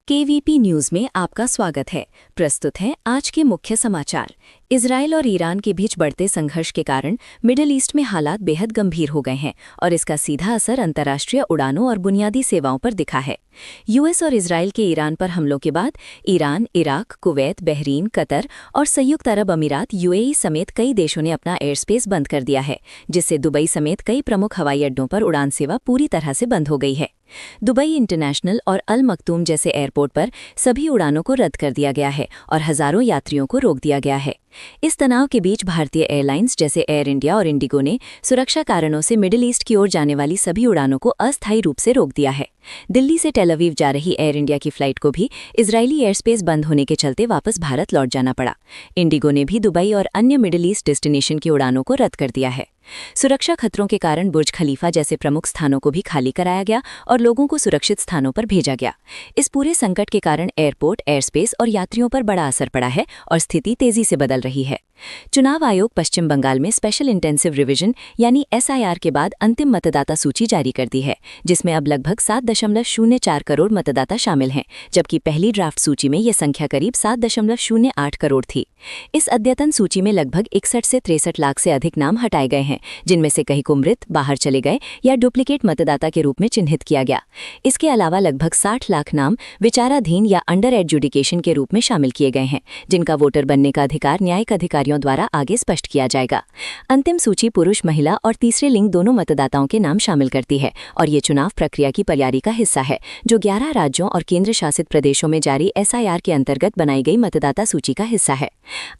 KVP news में आपका स्वागत है। प्रस्तुत हैं आज के मुख्य समाचार। इजराइल और ईरान के बीच बढ़ते संघर्ष के कारण मिडिल ईस्ट में हालात बेहद गंभीर हो गए हैं और इसका सीधा असर अंतर्राष्ट्रीय उड़ानों और बुनियादी सेवाओं पर दिखा है। यूएस और इजराइल के ईरान पर हमलों के बाद Iran, Iraq, Kuwait, Bahrain, Qatar और संयुक्त अरब अमीरात यूएई समेत कई देशों ने अपना एयर स्पेस बंद कर दिया है, जिससे दुबई समेत कई प्रमुख हवाई अड्डों पर उड़ान सेवा पूरी तरह से बंद हो गई है। दुबई इंटरनेशनल और अल मखतूम जैसे एयरपोर्ट पर सभी उड़ानों को रद्द कर दिया गया है और हजारों यात्रियों को रोक दिया गया है। इस तनाव के बीच भारतीय एयरलाइंस जैसे एयर इंडिया और इंडिगो ने सुरक्षा कारणों से मिडिल ईस्ट की ओर जाने वाली सभी उड़ानों को अस्थायी रूप से रोक दिया है। दिल्ली से टेल अवीव जा रही एयर इंडिया की फ्लाइट को भी इजरायली एयरस्पेस बंद होने के चलते वापस भारत लौट जाना पड़ा। इंडिगो ने भी दुबई और अन्य मिडिल ईस्ट डेस्टिनेशन की उड़ानों को रद्द कर दिया है। सुरक्षा खतरों के कारण बुर्ज खलीफा जैसे प्रमुख स्थानों को भी खाली कराया गया और लोगों को सुरक्षित स्थानों पर भेजा गया। इस पूरे संकट के कारण एयरपोर्ट, एयरस्पेस और यात्रियों पर बड़ा असर पड़ा है और स्थिति तेजी से बदल रही है। चुनाव आयोग पश्चिम बंगाल में स्पेशल इंटेंसिव रिवीजन यानी एसआईआर के बाद अंतिम मतदाता सूची जारी कर दी है, जिसमें अब लगभग 7.04 करोड़ मतदाता शामिल हैं, जबकि पहली ड्राफ्ट सूची में यह संख्या करीब 7.08 करोड़ थी। इस अद्यतन सूची में लगभग 61 से 63 लाख से अधिक नाम हटाए गए हैं, जिनमें से कई को मृत, बाहर चले गए या डुप्लीकेट मतदाता के रूप में चिन्हित किया गया। इसके अलावा लगभग 60 लाख नाम विचाराधीन या अंडर एडजुडिकेशन के रूप में शामिल किए गए हैं, जिनका वोटर बनने का अधिकार न्यायिक अधिकारियों द्वारा आगे स्पष्ट किया जाएगा। अंतिम सूची पुरुष, महिला और तीसरे लिंग दोनों मतदाताओं के नाम शामिल करती है और ये चुनाव प्रक्रिया की तैयारी का हिस्सा है, जो 11 राज्यों और केंद्र शासित प्रदेशों में जारी एसआईआर के अंतर्गत बनाई गई मतदाता सूची का हिस्सा है।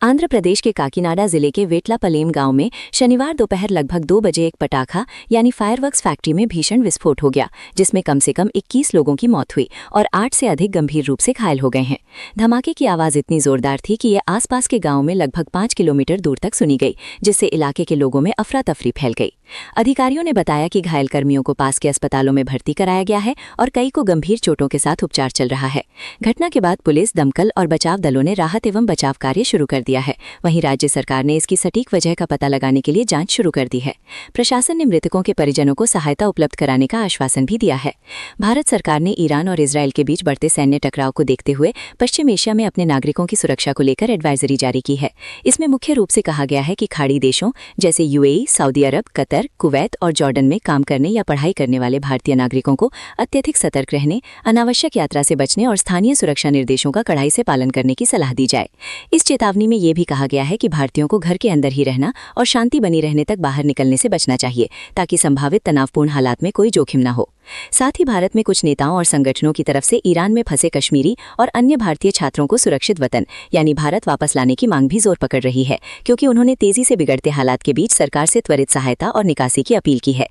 आंध्र प्रदेश के काकीनाडा जिले के वेटलापलेम गांव में शनिवार दोपहर लगभग 2 बजे एक पटाखा यानी फायरवर्क्स फैक्ट्री में भीषण विस्फोट हो गया, जिसमें कम से कम 21 लोगों की मौत हुई और 8 से अधिक गंभीर रूप से घायल हो गए हैं। धमाके की आवाज इतनी जोरदार थी कि यह आसपास के गांव में लगभग 5 किलोमीटर दूर तक सुनी गई, जिससे इलाके के लोगों में अफरा तफरी फैल गई। अधिकारियों ने बताया कि घायल कर्मियों को पास के अस्पतालों में भर्ती कराया गया है और कई को गंभीर चोटों के साथ उपचार चल रहा है। घटना के बाद पुलिस, दमकल और बचाव दलों ने राहत एवं बचाव कार्य शुरू कर दिया है। वहीं राज्य सरकार ने इसकी सटीक वजह का पता लगाने के लिए जांच शुरू कर दी है। प्रशासन ने मृतकों के परिजनों को सहायता उपलब्ध कराने का आश्वासन भी दिया है। भारत सरकार ने ईरान और इजराइल के बीच बढ़ते सैन्य टकराव को देखते हुए पश्चिम एशिया में अपने नागरिकों की सुरक्षा को लेकर एडवाइजरी जारी की है। इसमें मुख्य रूप से कहा गया है कि खाड़ी देशों जैसे यूएई, सऊदी अरब, कतर, कुवैत और जॉर्डन में काम करने या पढ़ाई करने वाले भारतीय नागरिकों को अत्यधिक सतर्क रहने, अनावश्यक यात्रा से बचने और स्थानीय सुरक्षा निर्देशों का कड़ाई से पालन करने की सलाह दी जाए। इस चेतावनी में यह भी कहा गया है कि भारतीयों को घर के अंदर ही रहना और शांति बनी रहने तक बाहर निकलने से बचना चाहिए, ताकि संभावित तनावपूर्ण हालात में कोई जोखिम न हो। साथ ही भारत में कुछ नेताओं और संगठनों की तरफ से ईरान में फंसे कश्मीरी और अन्य भारतीय छात्रों को सुरक्षित वतन यानी भारत वापस लाने की मांग भी जोर पकड़ रही है, क्योंकि उन्होंने तेजी से बिगड़ते हालात के बीच सरकार से त्वरित सहायता और निकासी की अपील की है।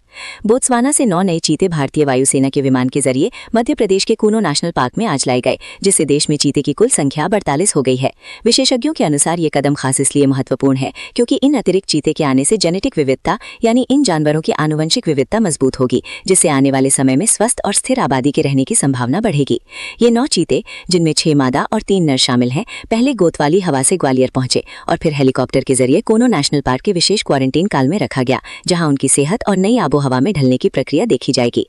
बोत्सवाना से 9 नए चीते भारतीय वायुसेना के विमान के जरिए मध्य प्रदेश के कूनो नेशनल पार्क में आज लाए गए, जिससे देश में चीते की कुल संख्या 48 हो गई है। विशेषज्ञों के अनुसार ये कदम खास इसलिए महत्वपूर्ण है क्योंकि इन अतिरिक्त चीते के आने से जेनेटिक विविधता यानी इन जानवरों की आनुवंशिक विविधता मजबूत होगी, जिससे आने वाले समय में स्वस्थ और स्थिर आबादी के रहने की संभावना बढ़ेगी। ये 9 चीते, जिनमें 6 मादा और 3 नर शामिल हैं, पहले गोतवाली हवा से ग्वालियर पहुंचे और फिर हेलीकॉप्टर के जरिए कूनो नेशनल पार्क के विशेष क्वारंटीन काल में रखा गया, जहां उनकी सेहत और नई आबोहवा में ढलने की प्रक्रिया देखी जाएगी।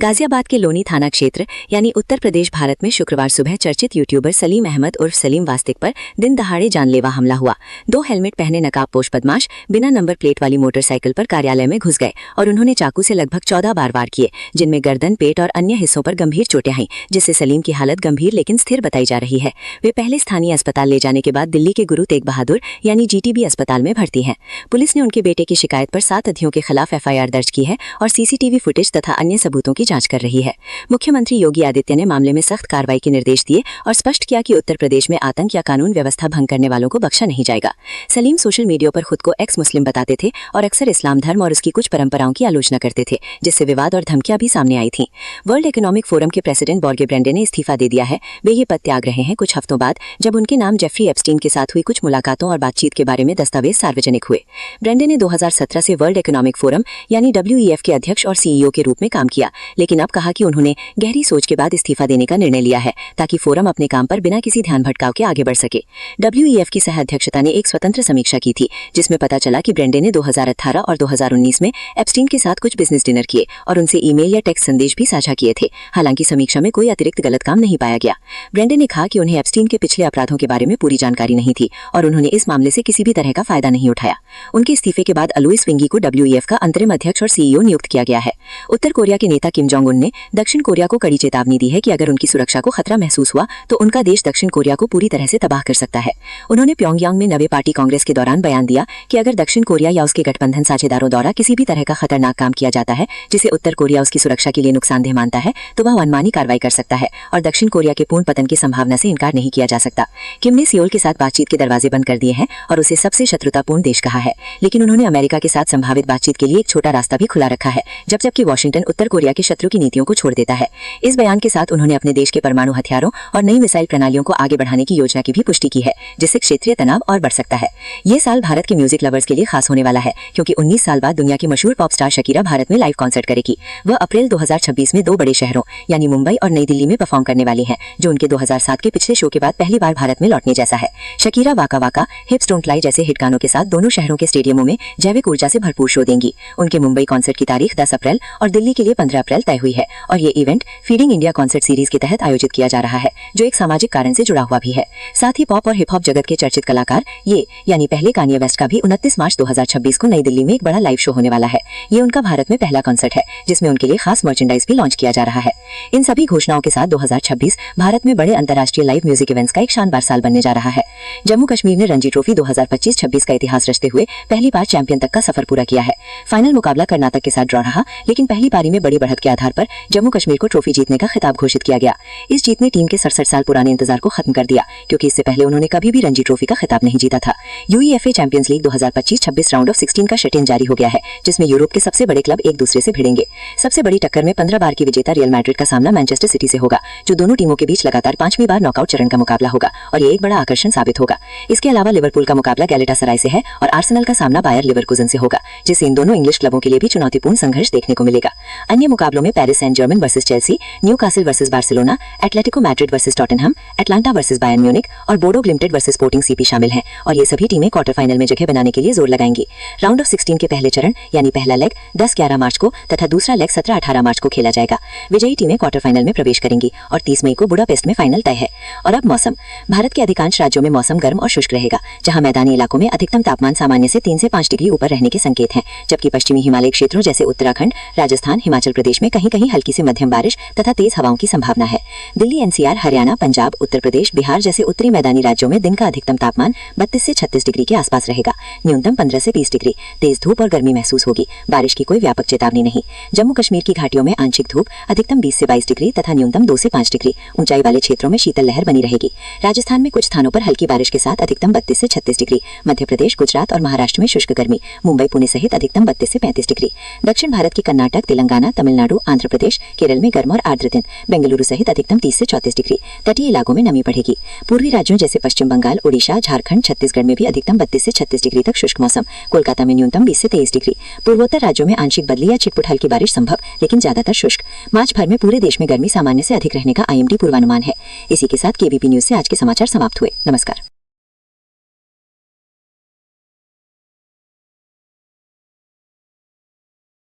गाजियाबाद के लोनी थाना क्षेत्र यानी उत्तर प्रदेश भारत में शुक्रवार सुबह चर्चित यूट्यूबर सलीम अहमद उर्फ सलीम वास्तिक पर दिन दहाड़े जानलेवा हमला हुआ। 2 हेलमेट पहने नकाबपोश बदमाश बिना नंबर प्लेट वाली मोटरसाइकिल पर कार्यालय में घुस गए और उन्होंने चाकू से लगभग 14 बार वार किए, जिनमें गर्दन, पेट और अन्य हिस्सों पर गंभीर चोटें आईं, जिससे सलीम की हालत गंभीर लेकिन स्थिर बताई जा रही है। वे पहले स्थानीय अस्पताल ले जाने के बाद दिल्ली के गुरु तेग बहादुर यानी जीटीबी अस्पताल में भर्ती हैं। पुलिस ने उनके बेटे की शिकायत पर 7 अधियों के खिलाफ एफआईआर दर्ज की है और सीसीटीवी फुटेज तथा अन्य सबूतों की जांच कर रही है। मुख्यमंत्री योगी आदित्य ने मामले में सख्त कार्रवाई के निर्देश दिए और स्पष्ट किया कि उत्तर प्रदेश में आतंक या कानून व्यवस्था भंग करने वालों को बख्शा नहीं जाएगा। सलीम सोशल मीडिया पर खुद को एक्स मुस्लिम बताते थे और अक्सर इस्लाम धर्म और उसकी कुछ परंपराओं की आलोचना करते थे, जिससे विवाद और धमकियां भी सामने आई थीं। वर्ल्ड इकोनॉमिक फोरम के प्रेसिडेंट बॉर्गे ब्रेंडे ने इस्तीफा दे दिया है। वे ये पद त्याग रहे हैं कुछ हफ्तों बाद जब उनके नाम जेफरी एप्स्टीन के साथ हुई कुछ मुलाकातों और बातचीत के बारे में दस्तावेज सार्वजनिक हुए। ब्रेंडे ने 2017 से वर्ल्ड इकोनॉमिक फोरम यानी WEF के अध्यक्ष और CEO के रूप में काम किया, लेकिन अब कहा कि उन्होंने गहरी सोच के बाद इस्तीफा देने का निर्णय लिया है, ताकि फोरम अपने काम पर बिना किसी ध्यान भटकाव के आगे बढ़ सके। WEF की सह अध्यक्षता ने एक स्वतंत्र समीक्षा की थी, जिसमें पता चला कि ब्रेंडे ने 2018 और 2019 में एप्स्टीन के साथ कुछ बिजनेस डिनर किए और उनसे ईमेल या टेक्स्ट संदेश भी साझा किए थे। हालांकि समीक्षा में कोई अतिरिक्त गलत काम नहीं पाया गया। ब्रेंडन ने कहा कि उन्हें एप्स्टीन के पिछले अपराधों के बारे में पूरी जानकारी नहीं थी और उन्होंने इस मामले से किसी भी तरह का फायदा नहीं उठाया। उनके इस्तीफे के बाद अलोइस विंगी को WEF का अंतरिम अध्यक्ष और CEO नियुक्त किया गया है। उत्तर कोरिया के नेता किम जोंग उन ने दक्षिण कोरिया को कड़ी चेतावनी दी है कि अगर उनकी सुरक्षा को खतरा महसूस हुआ तो उनका देश दक्षिण कोरिया को पूरी तरह से तबाह कर सकता है। उन्होंने प्योंगयांग में नवे पार्टी कांग्रेस के दौरान बयान दिया कि अगर दक्षिण कोरिया या उसके गठबंधन साझेदारों द्वारा किसी भी तरह का खतरनाक काम किया जाता है जिसे उत्तर कोरिया उसकी सुरक्षा के लिए नुकसानदेह मानता है तो वह मनमानी कार्रवाई कर सकता है और दक्षिण कोरिया के पूर्ण पतन की संभावना से इनकार नहीं किया जा सकता। किम ने सियोल के साथ बातचीत के दरवाजे बंद कर दिए हैं और उसे सबसे शत्रुतापूर्ण देश कहा है, लेकिन उन्होंने अमेरिका के साथ संभावित बातचीत के लिए एक छोटा रास्ता भी खुला रखा है जबकि वॉशिंगटन उत्तर कोरिया के शत्रु की नीतियों को छोड़ देता है। इस बयान के साथ उन्होंने अपने देश के परमाणु हथियारों और नई मिसाइल प्रणालियों को आगे बढ़ाने की योजना की भी पुष्टि की है, जिससे क्षेत्रीय तनाव और बढ़ सकता है। ये साल भारत के म्यूजिक लवर्स के लिए खास होने वाला है क्योंकि 19 साल बाद दुनिया की मशहूर पॉप स्टार शकीरा भारत में लाइव कॉन्सर्ट करेगी। वह अप्रैल 2026 में 2 बड़े शहरों यानी मुंबई और नई दिल्ली में परफॉर्म करने वाली हैं, जो उनके 2007 के पिछले शो के बाद पहली बार भारत में लौटने जैसा है। शकीरा वाका वाका, हिप्स डोंट लाई जैसे हिट गानों के साथ दोनों शहरों के स्टेडियमों में जैविक ऊर्जा से भरपूर शो देंगी। उनके मुंबई कॉन्सर्ट की तारीख 10 अप्रैल और दिल्ली के लिए 15 अप्रैल तय हुई है और ये event feeding India concert series के तहत आयोजित किया जा रहा है, जो एक सामाजिक कारण से जुड़ा हुआ भी है। साथ ही पॉप और हिप हॉप जगत के चर्चित कलाकार ये यानी पहले कान्ये वेस्ट का भी 29 मार्च 2026 को नई दिल्ली में एक बड़ा लाइव शो होने वाला है। ये उनका भारत में पहला कॉन्सर्ट है जिसमें उनके लिए खास मर्चेंडाइज भी लॉन्च किया जा रहा है। इन सभी घोषणाओं के साथ 2026 भारत में बड़े अंतर्राष्ट्रीय लाइव म्यूजिक इवेंट्स का एक शानदार साल बनने जा रहा है। जम्मू कश्मीर ने रणजी ट्रॉफी 2025-26 का इतिहास रचते हुए पहली बार चैंपियन तक का सफर पूरा किया है। फाइनल मुकाबला कर्नाटक के साथ ड्रॉ रहा, लेकिन पहली पारी में बड़ी बढ़त के आधार पर जम्मू कश्मीर को ट्रॉफी जीतने का खिताब घोषित किया गया। इस जीत ने टीम के 67 साल पुराने इंतजार को खत्म कर दिया क्योंकि इससे पहले उन्होंने कभी भी रणजी ट्रॉफी का खिताब नहीं जीता था। UEFA champions league 2025-26 round of 16 का शट इन जारी हो गया है, जिसमें यूरोप के सबसे बड़े क्लब एक दूसरे से भिड़ेंगे। सबसे बड़ी टक्कर में 15 बार की विजेता रियल मैड्रिड का सामना मैनचेस्टर सिटी से होगा, जो दोनों टीमों के बीच लगातार 5वीं बार नॉकआउट चरण का मुकाबला होगा और ये एक बड़ा आकर्षण साबित होगा। इसके अलावा लिवरपूल का मुकाबला गैलेटासराय से है और आर्सेनल का सामना बायर लिवरकुजन से होगा, जिससे इन दोनों इंग्लिश क्लबों के लिए भी चुनौतीपूर्ण संघर्ष देखने को मिलेगा। अन्य मुकाबलों में Paris Saint Germain versus Chelsea, Newcastle versus Barcelona, Atletico Madrid versus Tottenham, Atalanta versus Bayern Munich और Bodo Glimt versus Sporting CP शामिल हैं और ये सभी टीमें क्वार्टर फाइनल में जगह बनाने के लिए जोर लगाएंगी। राउंड ऑफ 16 के पहले चरण यानी पहला लेग 10-11 मार्च को तथा दूसरा लेग 17-18 मार्च को खेला जाएगा। विजयी टीमें क्वार्टर फाइनल में प्रवेश करेंगी और 30 मई को बुडापेस्ट में फाइनल तय है। और अब मौसम। भारत के अधिकांश राज्यों में मौसम गर्म और शुष्क रहेगा, जहां मैदानी इलाकों में अधिकतम तापमान सामान्य से 3 से 5 डिग्री ऊपर रहने के संकेत हैं, जबकि पश्चिमी हिमालय क्षेत्रों जैसे उत्तराखंड, राजस्थान, हिमाचल प्रदेश में कहीं-कहीं हल्की से मध्यम बारिश तथा तेज हवाओं की संभावना है। दिल्ली, NCR, हरियाणा, पंजाब, उत्तर प्रदेश, बिहार जैसे उत्तरी मैदानी राज्यों में दिन का अधिकतम तापमान 32 से 36 डिग्री के आसपास रहेगा, न्यूनतम 15 से 20 डिग्री। तेज धूप और गर्मी महसूस होगी, बारिश की कोई व्यापक चेतावनी नहीं। जम्मू कश्मीर की घाटियों में आंशिक धूप, अधिकतम 20 से 22 डिग्री तथा न्यूनतम 2 से 5 डिग्री। ऊंचाई वाले क्षेत्रों में शीतल लहर बनी रहेगी। राजस्थान में कुछ स्थानों पर हल्की बारिश के साथ अधिकतम 32 से 36 डिग्री। मध्य प्रदेश, गुजरात और महाराष्ट्र में शुष्क गर्मी, मुंबई, पुणे सहित अधिकतम 32 से 35 डिग्री। दक्षिण भारत के कर्नाटक, तेलंगाना, तमिलनाडु, आंध्र प्रदेश, केरल में गर्म और आर्द्र दिन, बेंगलुरु सहित अधिकतम 30 से 34 डिग्री। तटीय इलाकों में नमी बढ़ेगी। पूर्वी राज्यों जैसे पश्चिम बंगाल, ओडिशा, झारखंड, छत्तीसगढ़ में भी अधिकतम 32 से 36 डिग्री तक शुष्क मौसम। कोलकाता में न्यूनतम 20 से 23 डिग्री। पूर्वोत्तर राज्यों में आंशिक बदली या छिटपुट हल्की बारिश संभव, लेकिन ज्यादातर शुष्क। मार्च भर में पूरे देश में गर्मी सामान्य से अधिक रहने का IMD पूर्वानुमान है। इसी के साथ KBP न्यूज से आज के समाचार समाप्त हुए। नमस्कार।